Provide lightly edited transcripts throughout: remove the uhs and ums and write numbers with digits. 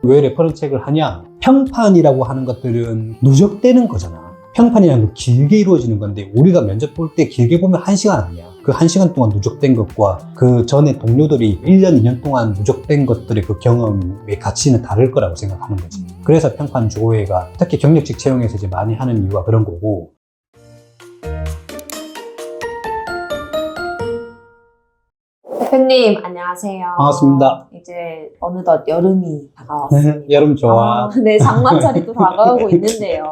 왜 레퍼런스 책을 하냐? 평판이라고 하는 것들은 누적되는 거잖아. 평판이라는 건 길게 이루어지는 건데 우리가 면접 볼 때 길게 보면 1시간 아니야. 그 1시간 동안 누적된 것과 그 전에 동료들이 1년, 2년 동안 누적된 것들의 그 경험의 가치는 다를 거라고 생각하는 거지. 그래서 평판 조회가 특히 경력직 채용에서 이제 많이 하는 이유가 그런 거고. 대표님, 안녕하세요. 반갑습니다. 이제 어느덧 여름이 다가왔습니다. 여름 좋아. 네, 장마철이 또 다가오고 있는데요.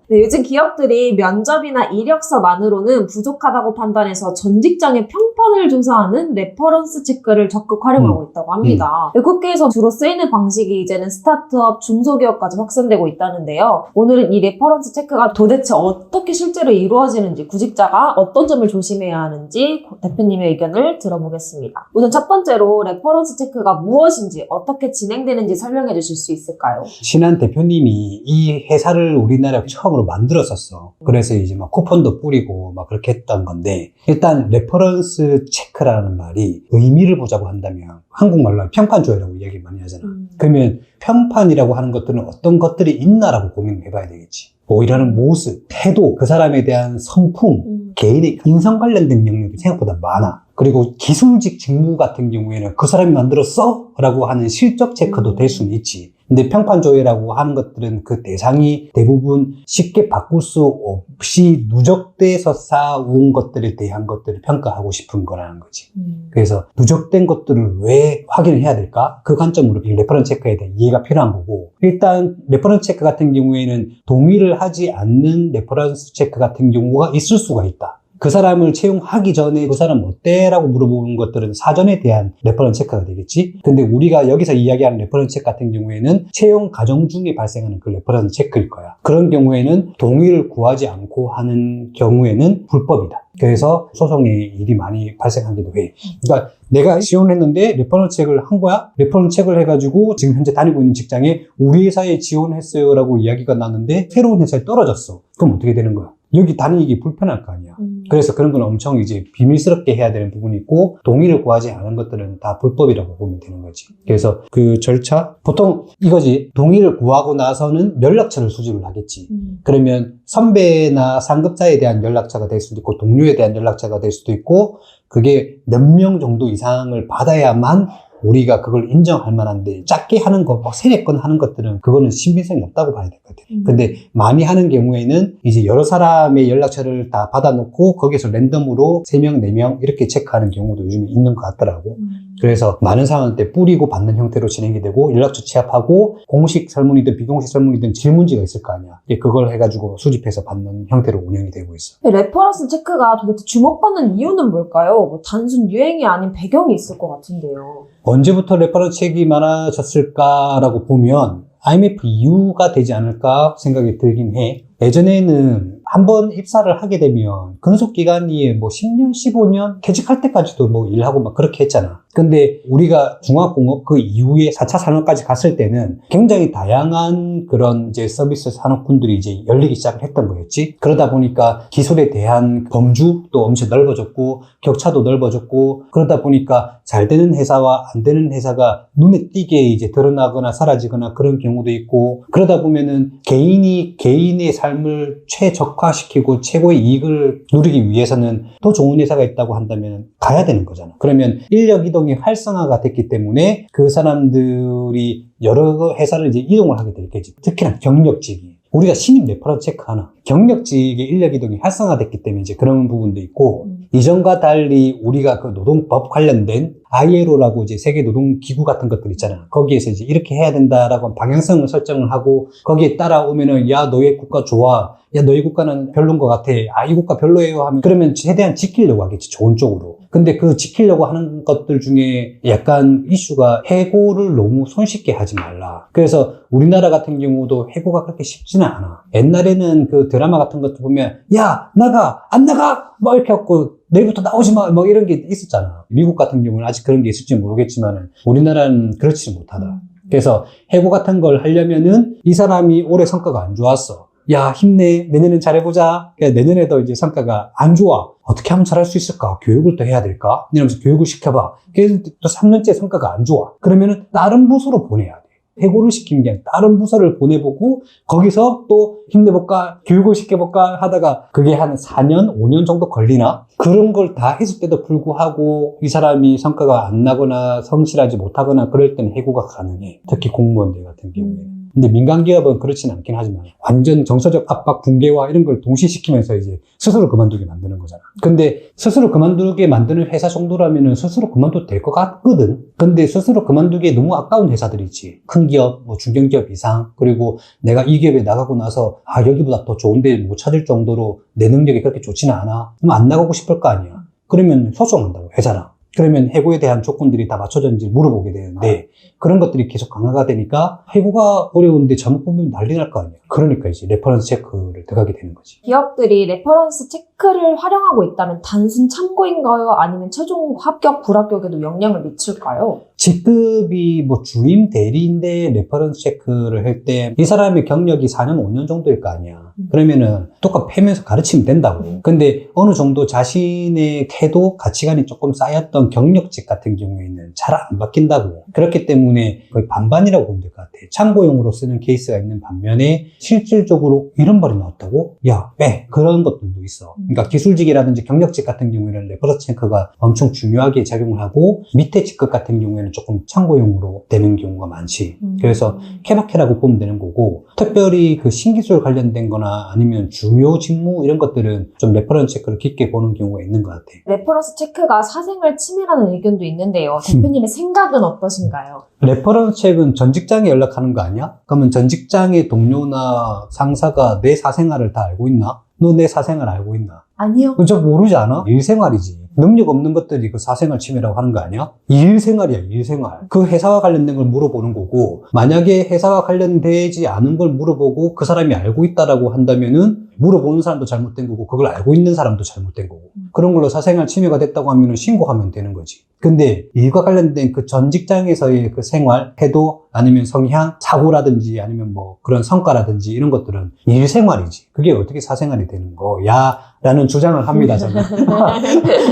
네, 요즘 기업들이 면접이나 이력서만으로는 부족하다고 판단해서 전 직장의 평판을 조사하는 레퍼런스 체크를 적극 활용하고 있다고 합니다. 외국계에서 주로 쓰이는 방식이 이제는 스타트업, 중소기업까지 확산되고 있다는데요. 오늘은 이 레퍼런스 체크가 도대체 어떻게 실제로 이루어지는지, 구직자가 어떤 점을 조심해야 하는지 대표님의 의견을 들어보겠습니다. 우선 첫 번째로 레퍼런스 체크가 무엇인지 어떻게 진행되는지 설명해 주실 수 있을까요? 신한 대표님이 이 회사를 우리나라에 처음으로 만들었었어. 그래서 이제 막 쿠폰도 뿌리고 막 그렇게 했던 건데, 일단 레퍼런스 체크라는 말이 의미를 보자고 한다면 한국말로 평판조회라고 이야기 많이 하잖아. 그러면 평판이라고 하는 것들은 어떤 것들이 있나라고 고민을 해봐야 되겠지. 뭐 일하는 모습, 태도, 그 사람에 대한 성품, 개인의 인성 관련된 영역이 생각보다 많아. 그리고 기술직 직무 같은 경우에는 그 사람이 만들었어? 라고 하는 실적 체크도 될 수는 있지. 근데 평판조회라고 하는 것들은 그 대상이 대부분 쉽게 바꿀 수 없이 누적돼서 쌓아온 것들에 대한 것들을 평가하고 싶은 거라는 거지. 그래서 누적된 것들을 왜 확인을 해야 될까? 그 관점으로 이 레퍼런스 체크에 대한 이해가 필요한 거고, 일단 레퍼런스 체크 같은 경우에는 동의를 하지 않는 레퍼런스 체크 같은 경우가 있을 수가 있다. 그 사람을 채용하기 전에 그 사람 어때? 라고 물어보는 것들은 사전에 대한 레퍼런스 체크가 되겠지. 근데 우리가 여기서 이야기하는 레퍼런스 체크 같은 경우에는 채용 과정 중에 발생하는 그 레퍼런스 체크일 거야. 그런 경우에는 동의를 구하지 않고 하는 경우에는 불법이다. 그래서 소송의 일이 많이 발생하기도 해. 그러니까 내가 지원했는데 레퍼런스 체크를 한 거야? 레퍼런스 체크를 해가지고 지금 현재 다니고 있는 직장에 우리 회사에 지원했어요 라고 이야기가 나는데 새로운 회사에 떨어졌어. 그럼 어떻게 되는 거야? 여기 다니기 불편할 거 아니야. 그래서 그런 건 엄청 이제 비밀스럽게 해야 되는 부분이 있고, 동의를 구하지 않은 것들은 다 불법이라고 보면 되는 거지. 그래서 그 절차, 보통 이거지. 동의를 구하고 나서는 연락처를 수집을 하겠지. 그러면 선배나 상급자에 대한 연락처가 될 수도 있고, 동료에 대한 연락처가 될 수도 있고, 그게 몇 명 정도 이상을 받아야만 우리가 그걸 인정할 만한데, 작게 하는 거, 막 3-4건 하는 것들은 그거는 신빙성이 없다고 봐야 될 것 같아요. 근데 많이 하는 경우에는 이제 여러 사람의 연락처를 다 받아놓고 거기서 랜덤으로 3명, 4명 이렇게 체크하는 경우도 요즘에 있는 것 같더라고. 그래서 많은 상황 때 뿌리고 받는 형태로 진행이 되고, 연락처 취합하고 공식 설문이든 비공식 설문이든 질문지가 있을 거 아니야. 그걸 해가지고 수집해서 받는 형태로 운영이 되고 있어. 레퍼런스 체크가 도대체 주목받는 이유는 뭘까요? 뭐 단순 유행이 아닌 배경이 있을 것 같은데요. 언제부터 레퍼런스 책이 많아졌을까라고 보면 IMF 이유가 되지 않을까 생각이 들긴 해. 예전에는 한번 입사를 하게 되면 근속기간이 뭐 10년, 15년 퇴직할 때까지도 뭐 일하고 막 그렇게 했잖아. 근데 우리가 중화공업 그 이후에 4차 산업까지 갔을 때는 굉장히 다양한 그런 이제 서비스 산업군들이 이제 열리기 시작을 했던 거였지. 그러다 보니까 기술에 대한 범주도 엄청 넓어졌고, 격차도 넓어졌고, 그러다 보니까 잘 되는 회사와 안 되는 회사가 눈에 띄게 이제 드러나거나 사라지거나 그런 경우도 있고, 그러다 보면은 개인이 개인의 삶을 최적화시키고 최고의 이익을 누리기 위해서는 더 좋은 회사가 있다고 한다면 가야 되는 거잖아. 그러면 인력 이동이 활성화가 됐기 때문에 그 사람들이 여러 회사를 이제 이동을 하게 되겠지. 특히나 경력직이. 우리가 신입 레퍼런스 체크 하나. 경력직의 인력 이동이 활성화됐기 때문에 이제 그런 부분도 있고, 이전과 달리 우리가 그 노동법 관련된 ILO라고 이제 세계 노동기구 같은 것들 있잖아. 거기에서 이제 이렇게 해야 된다라고 방향성을 설정을 하고, 거기에 따라오면은, 야, 너희 국가 좋아. 야, 너희 국가는 별론 것 같아. 아, 이 국가 별로예요 하면, 그러면 최대한 지키려고 하겠지. 좋은 쪽으로. 근데 그 지키려고 하는 것들 중에 약간 이슈가 해고를 너무 손쉽게 하지 말라. 그래서 우리나라 같은 경우도 해고가 그렇게 쉽지는 않아. 옛날에는 그 드라마 같은 것도 보면, 야, 나가! 안 나가! 막 이렇게 하고, 내일부터 나오지 마! 뭐 이런 게 있었잖아. 미국 같은 경우는 아직 그런 게 있을지 모르겠지만, 우리나라는 그렇지 못하다. 그래서 해고 같은 걸 하려면은 이 사람이 올해 성과가 안 좋았어. 야, 힘내. 내년엔 잘해보자. 내년에도 이제 성과가 안 좋아. 어떻게 하면 잘할 수 있을까? 교육을 더 해야 될까? 이러면서 교육을 시켜봐. 그래서 또 3년째 성과가 안 좋아. 그러면은 다른 부서로 보내야 돼. 해고를 시킨 게 아니라 다른 부서를 보내보고 거기서 또 힘내볼까 교육을 시켜볼까 하다가 그게 한 4년 5년 정도 걸리나 그런 걸 다 했을 때도 불구하고 이 사람이 성과가 안 나거나 성실하지 못하거나 그럴 때는 해고가 가능해. 특히 공무원들 같은 경우에. 근데 민간 기업은 그렇지는 않긴 하지만 완전 정서적 압박, 붕괴와 이런 걸 동시시키면서 이제 스스로 그만두게 만드는 거잖아. 근데 스스로 그만두게 만드는 회사 정도라면은 스스로 그만둬도 될 것 같거든. 근데 스스로 그만두기에 너무 아까운 회사들이 있지. 큰 기업, 뭐 중견기업 이상, 그리고 내가 이 기업에 나가고 나서 여기보다 더 좋은 데 못 찾을 정도로 내 능력이 그렇게 좋지는 않아. 그럼 안 나가고 싶을 거 아니야. 그러면 소송한다고, 회사랑. 그러면 해고에 대한 조건들이 다 맞춰졌는지 물어보게 되는데 그런 것들이 계속 강화가 되니까 해고가 어려운데 잘못 보면 난리 날 거 아니야. 그러니까 이제 레퍼런스 체크를 들어가게 되는 거지. 기업들이 레퍼런스 체크를 활용하고 있다면 단순 참고인가요? 아니면 최종 합격, 불합격에도 영향을 미칠까요? 직급이 뭐 주임 대리인데 레퍼런스 체크를 할 때 이 사람의 경력이 4년, 5년 정도일 거 아니야. 그러면은 똑같이 패면서 가르치면 된다고. 근데 어느 정도 자신의 태도, 가치관이 조금 쌓였던 경력직 같은 경우에는 잘 안 바뀐다고. 그렇기 때문에 거의 반반이라고 보면 될 것 같아. 참고용으로 쓰는 케이스가 있는 반면에 실질적으로 이런 말이 나왔다고? 야, 빼! 그런 것들도 있어. 그러니까 기술직이라든지 경력직 같은 경우에는 레퍼런스 체크가 엄청 중요하게 작용을 하고 밑에 직급 같은 경우에는 조금 참고용으로 되는 경우가 많지. 그래서 케바케라고 보면 되는 거고 특별히 그 신기술 관련된 거나 아니면 중요 직무 이런 것들은 좀 레퍼런스 체크를 깊게 보는 경우가 있는 것 같아. 레퍼런스 체크가 사생활 침해라는 의견도 있는데요. 대표님의 생각은 어떠신가요? 레퍼런스 체크는 전 직장에 연락하는 거 아니야? 그러면 전 직장의 동료나 상사가 내 사생활을 다 알고 있나? 너 내 사생활 알고 있나? 아니요. 그저 모르지 않아? 일생활이지. 능력 없는 것들이 그 사생활 침해라고 하는 거 아니야? 일생활이야, 일생활. 그 회사와 관련된 걸 물어보는 거고, 만약에 회사와 관련되지 않은 걸 물어보고 그 사람이 알고 있다라고 한다면은 물어보는 사람도 잘못된 거고, 그걸 알고 있는 사람도 잘못된 거고, 그런 걸로 사생활 침해가 됐다고 하면은 신고하면 되는 거지. 근데 일과 관련된 그 전 직장에서의 그 생활, 태도, 아니면 성향, 사고라든지 아니면 뭐 그런 성과라든지 이런 것들은 일생활이지. 그게 어떻게 사생활이 되는 거야? 라는 주장을 합니다, 저는.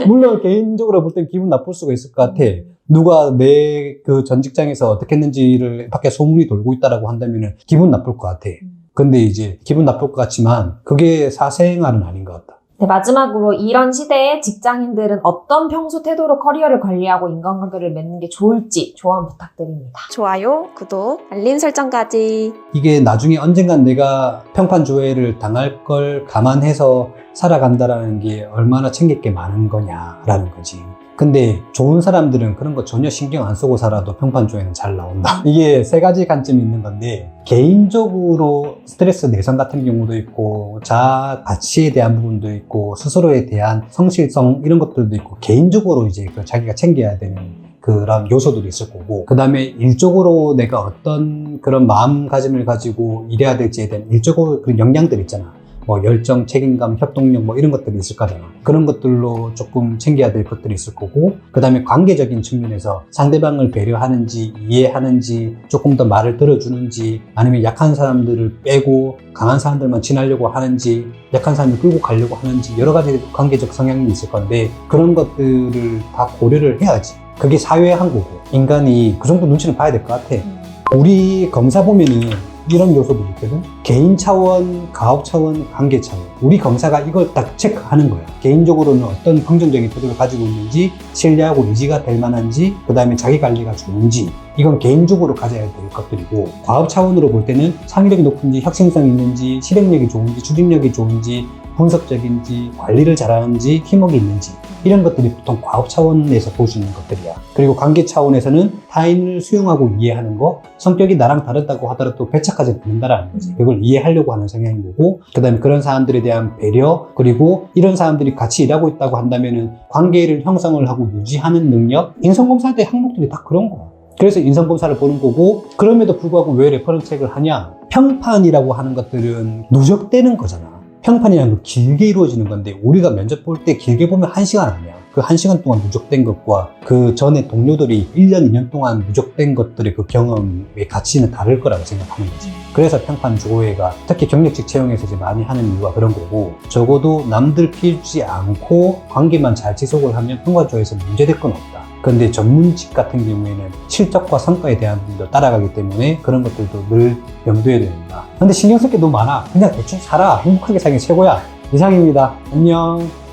물론 개인적으로 볼 땐 기분 나쁠 수가 있을 것 같아. 누가 내 그 전 직장에서 어떻게 했는지를 밖에 소문이 돌고 있다라고 한다면 기분 나쁠 것 같아. 근데 이제 기분 나쁠 것 같지만 그게 사생활은 아닌 것 같다. 네, 마지막으로 이런 시대에 직장인들은 어떤 평소 태도로 커리어를 관리하고 인간관계를 맺는 게 좋을지 조언 부탁드립니다. 좋아요, 구독, 알림 설정까지. 이게 나중에 언젠간 내가 평판 조회를 당할 걸 감안해서 살아간다라는 게 얼마나 챙길 게 많은 거냐라는 거지. 근데 좋은 사람들은 그런 거 전혀 신경 안 쓰고 살아도 평판 조회는 잘 나온다. 이게 세 가지 관점이 있는 건데 개인적으로 스트레스 내성 같은 경우도 있고 자아 가치에 대한 부분도 있고 스스로에 대한 성실성 이런 것들도 있고 개인적으로 이제 그 자기가 챙겨야 되는 그런 요소들이 있을 거고 그 다음에 일적으로 내가 어떤 그런 마음가짐을 가지고 일해야 될지에 대한 일적으로 그런 역량들 있잖아. 뭐 열정, 책임감, 협동력 뭐 이런 것들이 있을 거잖아. 그런 것들로 조금 챙겨야 될 것들이 있을 거고 그 다음에 관계적인 측면에서 상대방을 배려하는지 이해하는지 조금 더 말을 들어주는지 아니면 약한 사람들을 빼고 강한 사람들만 지나려고 하는지 약한 사람을 끌고 가려고 하는지 여러 가지 관계적 성향이 있을 건데 그런 것들을 다 고려를 해야지. 그게 사회의 한 거고 인간이 그 정도 눈치는 봐야 될 것 같아. 우리 검사 보면은 이런 요소들이 있거든. 개인 차원, 가업 차원, 관계 차원. 우리 검사가 이걸 딱 체크하는 거야. 개인적으로는 어떤 긍정적인 태도를 가지고 있는지, 신뢰하고 의지가 될 만한지, 그 다음에 자기 관리가 좋은지. 이건 개인적으로 가져야 될 것들이고 과업 차원으로 볼 때는 창의력이 높은지, 혁신성이 있는지, 실행력이 좋은지, 추진력이 좋은지, 분석적인지, 관리를 잘하는지, 팀워크가 있는지 이런 것들이 보통 과업 차원에서 볼 수 있는 것들이야. 그리고 관계 차원에서는 타인을 수용하고 이해하는 거, 성격이 나랑 다르다고 하더라도 배척하지 않는다라는 거지. 그걸 이해하려고 하는 성향인 거고 그 다음에 그런 사람들에 대한 배려 그리고 이런 사람들이 같이 일하고 있다고 한다면은 관계를 형성을 하고 유지하는 능력 인성검사 때 항목들이 다 그런 거야. 그래서 인성검사를 보는 거고 그럼에도 불구하고 왜 레퍼런스 체크를 하냐? 평판이라고 하는 것들은 누적되는 거잖아. 평판이라는 건 길게 이루어지는 건데 우리가 면접 볼 때 길게 보면 1시간 아니야. 그 1시간 동안 누적된 것과 그 전에 동료들이 1년, 2년 동안 누적된 것들의 그 경험의 가치는 다를 거라고 생각하는 거지. 그래서 평판 조회가 특히 경력직 채용에서 이제 많이 하는 이유가 그런 거고 적어도 남들 피해주지 않고 관계만 잘 지속을 하면 평판 조회에서 문제될 건 없다. 그런데 전문직 같은 경우에는 실적과 성과에 대한 부분도 따라가기 때문에 그런 것들도 늘 염두에 둬야 된다. 근데 신경 쓸 게 너무 많아. 그냥 대충 살아. 행복하게 살기 최고야. 이상입니다. 안녕.